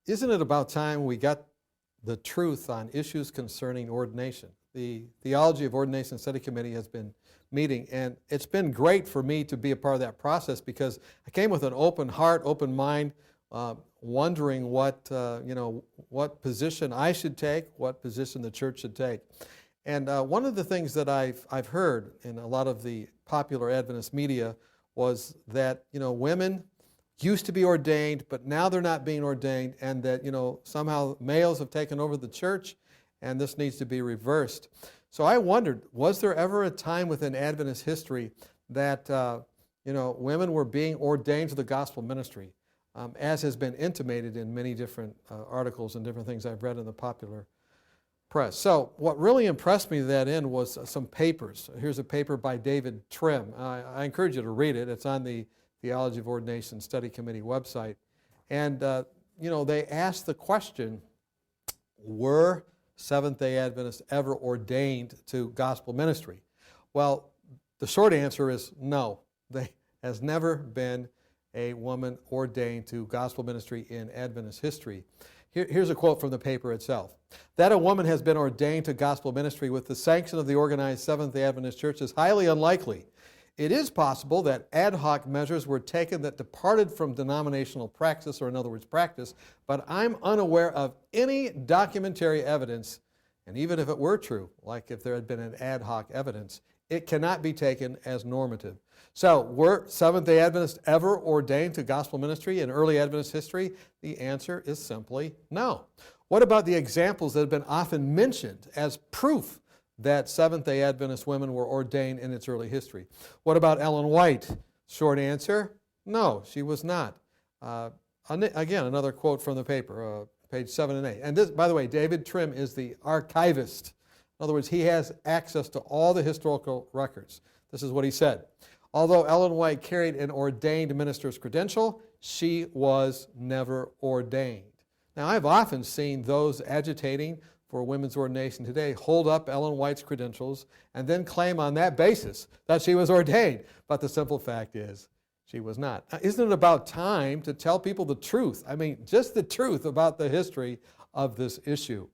Isn't it about time we got the truth on issues concerning ordination? The Theology of Ordination Study Committee has been meeting, and it's been great for me to be a part of that process because I came with an open heart, open mind, wondering what position I should take, what position the church should take. And one of the things that I've heard in a lot of the popular Adventist media was that women used to be ordained, but now they're not being ordained, and that somehow males have taken over the church, and this needs to be reversed. So I wondered, was there ever a time within Adventist history that women were being ordained to the gospel ministry, as has been intimated in many different articles and different things I've read in the popular press. So what really impressed me to that end was some papers. Here's a paper by David Trim. I encourage you to read it. It's on the Theology of Ordination Study Committee website. And, they asked the question, were Seventh-day Adventists ever ordained to gospel ministry? Well, the short answer is no. There has never been a woman ordained to gospel ministry in Adventist history. Here's a quote from the paper itself. That a woman has been ordained to gospel ministry with the sanction of the organized Seventh-day Adventist Church is highly unlikely. It is possible that ad hoc measures were taken that departed from denominational praxis, or in other words, practice, but I'm unaware of any documentary evidence, and even if it were true, like if there had been an ad hoc evidence, it cannot be taken as normative. So, were Seventh-day Adventists ever ordained to gospel ministry in early Adventist history? The answer is simply no. What about the examples that have been often mentioned as proof that Seventh-day Adventist women were ordained in its early history? What about Ellen White? Short answer, no, she was not. Again, another quote from the paper, page 7 and 8. And this, by the way, David Trim is the archivist. In other words, he has access to all the historical records. This is what he said. Although Ellen White carried an ordained minister's credential, she was never ordained. Now, I've often seen those agitating for women's ordination today hold up Ellen White's credentials and then claim on that basis that she was ordained. But the simple fact is, she was not. Now, isn't it about time to tell people the truth? I mean, just the truth about the history of this issue.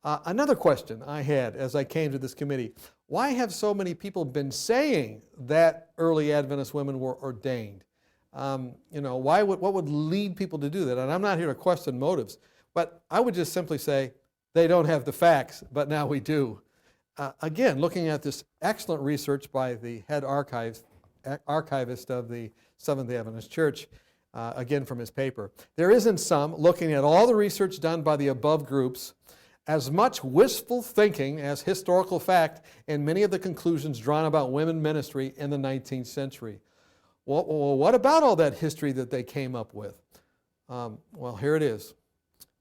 Another question I had as I came to this committee, why have so many people been saying that early Adventist women were ordained? What would lead people to do that? And I'm not here to question motives, but I would just simply say they don't have the facts, but now we do. Again, looking at this excellent research by the head archivist of the Seventh-day Adventist Church, again from his paper, there is in sum, looking at all the research done by the above groups, as much wishful thinking as historical fact in many of the conclusions drawn about women ministry in the 19th century. Well, what about all that history that they came up with? Well, here it is,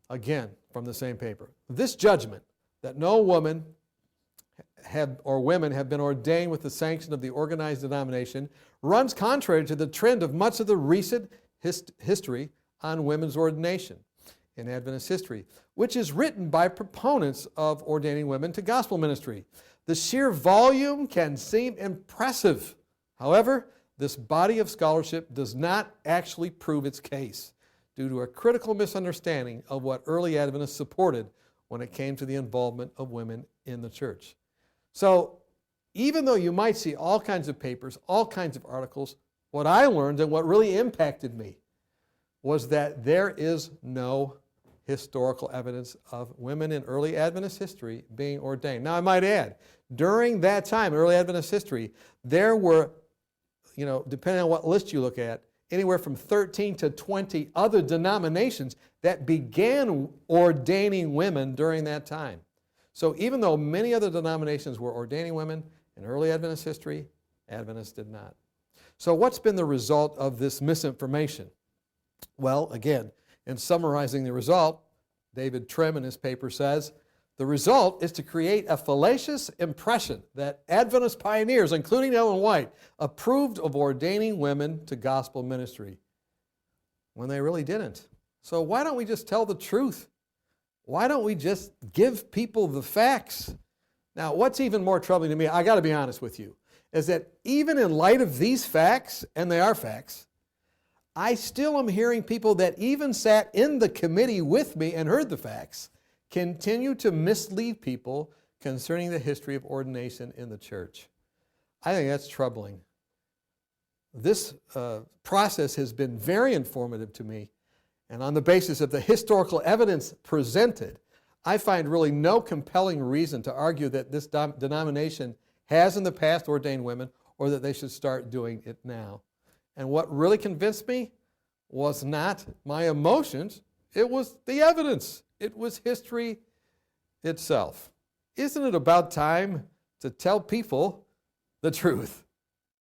again, from the same paper. This judgment that no woman women have been ordained with the sanction of the organized denomination runs contrary to the trend of much of the recent history on women's ordination in Adventist history, which is written by proponents of ordaining women to gospel ministry. The sheer volume can seem impressive. However, this body of scholarship does not actually prove its case due to a critical misunderstanding of what early Adventists supported when it came to the involvement of women in the church. So, even though you might see all kinds of papers, all kinds of articles, what I learned and what really impacted me was that there is no historical evidence of women in early Adventist history being ordained. Now, I might add, during that time, early Adventist history, there were, depending on what list you look at, anywhere from 13 to 20 other denominations that began ordaining women during that time. So even though many other denominations were ordaining women in early Adventist history, Adventists did not. So what's been the result of this misinformation? Well, again, in summarizing the result, David Trim in his paper says, the result is to create a fallacious impression that Adventist pioneers, including Ellen White, approved of ordaining women to gospel ministry, when they really didn't. So why don't we just tell the truth? Why don't we just give people the facts? Now, what's even more troubling to me, I got to be honest with you, is that even in light of these facts, and they are facts, I still am hearing people that even sat in the committee with me and heard the facts continue to mislead people concerning the history of ordination in the church. I think that's troubling. This process has been very informative to me, and on the basis of the historical evidence presented, I find really no compelling reason to argue that this denomination has in the past ordained women or that they should start doing it now. And what really convinced me was not my emotions, it was the evidence. It was history itself. Isn't it about time to tell people the truth?